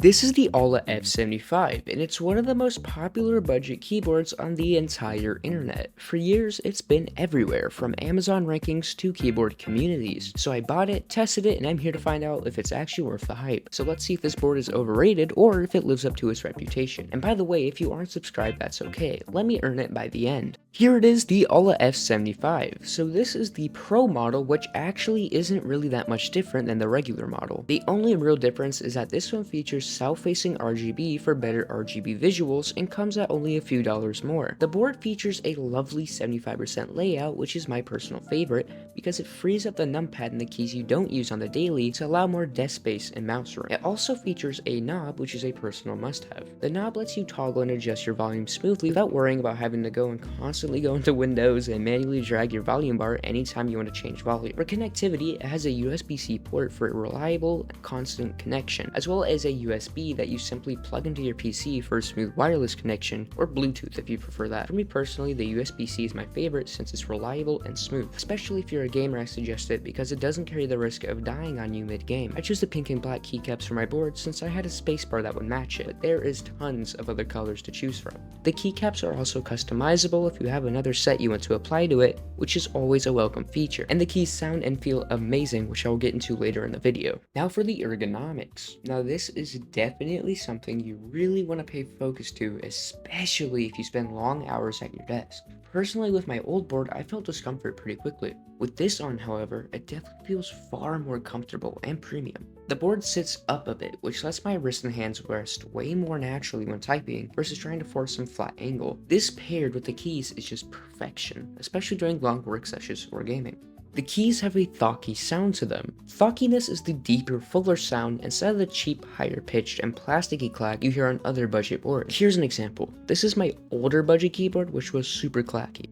This is the Aula F75, and it's one of the most popular budget keyboards on the entire internet. For years, it's been everywhere, from Amazon rankings to keyboard communities. So I bought it, tested it, and I'm here to find out if it's actually worth the hype. So let's see if this board is overrated or if it lives up to its reputation. And by the way, if you aren't subscribed, that's okay. Let me earn it by the end. Here it is, the Aula F75. So this is the Pro model, which actually isn't really that much different than the regular model. The only real difference is that this one features south-facing RGB for better RGB visuals and comes at only a few dollars more. The board features a lovely 75% layout, which is my personal favorite because it frees up the numpad and the keys you don't use on the daily to allow more desk space and mouse room. It also features a knob, which is a personal must-have. The knob lets you toggle and adjust your volume smoothly without worrying about having to go and constantly go into Windows and manually drag your volume bar anytime you want to change volume. For connectivity, it has a USB-C port for a reliable, constant connection, as well as a USB that you simply plug into your PC for a smooth wireless connection, or Bluetooth if you prefer that. For me personally, the USB-C is my favorite since it's reliable and smooth. Especially if you're a gamer, I suggest it because it doesn't carry the risk of dying on you mid-game. I chose the pink and black keycaps for my board since I had a spacebar that would match it, but there is tons of other colors to choose from. The keycaps are also customizable if you have another set you want to apply to it, which is always a welcome feature. And the keys sound and feel amazing, which I will get into later in the video. Now for the ergonomics. Now this is definitely something you really want to pay focus to, especially if you spend long hours at your desk. Personally, with my old board, I felt discomfort pretty quickly. With this on, however, it definitely feels far more comfortable and premium. The board sits up a bit, which lets my wrist and hands rest way more naturally when typing versus trying to force some flat angle. This paired with the keys is just perfection, especially during long work sessions or gaming. The keys have a thocky sound to them. Thockiness is the deeper, fuller sound instead of the cheap, higher pitched and plasticky clack you hear on other budget boards. Here's an example. This is my older budget keyboard, which was super clacky.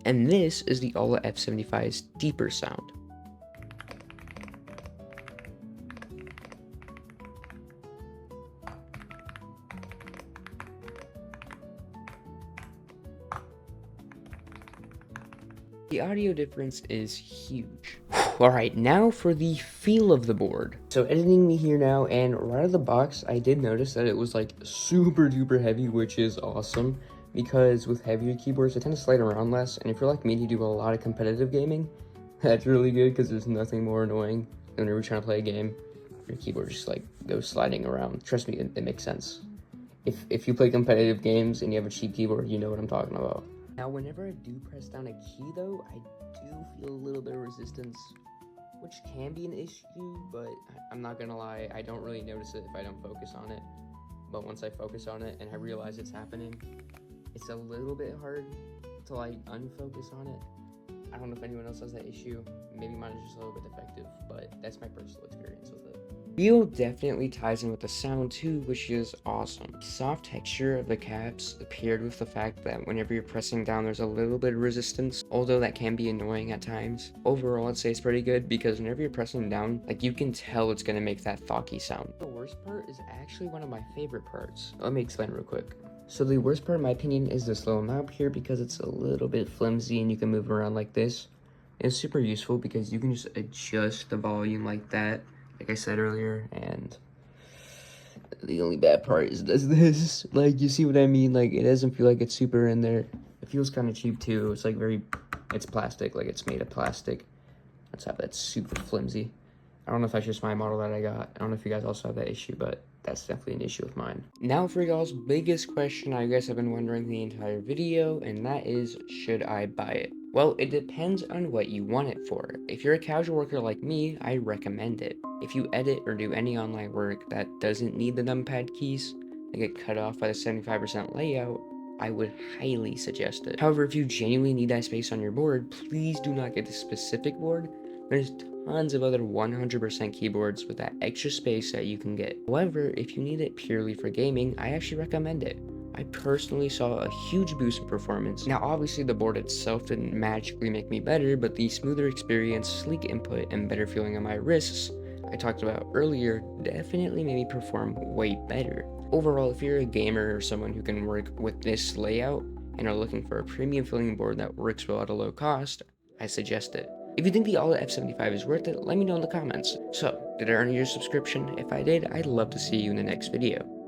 And this is the Aula F75's deeper sound. The audio difference is huge. Alright, now for the feel of the board. So editing me here now, and right out of the box, I did notice that it was like super duper heavy, which is awesome. Because with heavier keyboards, they tend to slide around less, and if you're like me, you do a lot of competitive gaming, that's really good because there's nothing more annoying than whenever you're trying to play a game. Your keyboard just like goes sliding around. Trust me, it makes sense. If you play competitive games and you have a cheap keyboard, you know what I'm talking about. Now, whenever I do press down a key though, I do feel a little bit of resistance, which can be an issue, but I'm not gonna lie, I don't really notice it if I don't focus on it. But once I focus on it and I realize it's happening, it's a little bit hard to like unfocus on it. I don't know if anyone else has that issue. Maybe mine is just a little bit defective, but that's my personal experience with it. Feel definitely ties in with the sound too, which is awesome. Soft texture of the caps paired with the fact that whenever you're pressing down there's a little bit of resistance, although that can be annoying at times. Overall, I'd say it's pretty good because whenever you're pressing down, like you can tell it's gonna make that thocky sound. The worst part is actually one of my favorite parts. Let me explain real quick. So the worst part in my opinion is this little knob here because it's a little bit flimsy and you can move around like this. It's super useful because you can just adjust the volume like that, like I said earlier, and the only bad part is this. Like, you see what I mean? Like, it doesn't feel like it's super in there. It feels kind of cheap too. It's like it's plastic, like it's made of plastic. That's how that's super flimsy. I don't know if that's just my model that I got. I don't know if you guys also have that issue, but that's definitely an issue of mine. Now for y'all's biggest question I guess I've been wondering the entire video, and that is, should I buy it? Well, it depends on what you want it for. If you're a casual worker like me, I recommend it. If you edit or do any online work that doesn't need the numpad keys, they get cut off by the 75% layout, I would highly suggest it. However, if you genuinely need that space on your board, please do not get this specific board. There's tons of other 100% keyboards with that extra space that you can get. However, if you need it purely for gaming, I actually recommend it. I personally saw a huge boost in performance. Now obviously the board itself didn't magically make me better, but the smoother experience, sleek input, and better feeling on my wrists I talked about earlier definitely made me perform way better. Overall, if you're a gamer or someone who can work with this layout and are looking for a premium feeling board that works well at a low cost, I suggest it. If you think the Aula F75 is worth it, let me know in the comments. So, did I earn your subscription? If I did, I'd love to see you in the next video.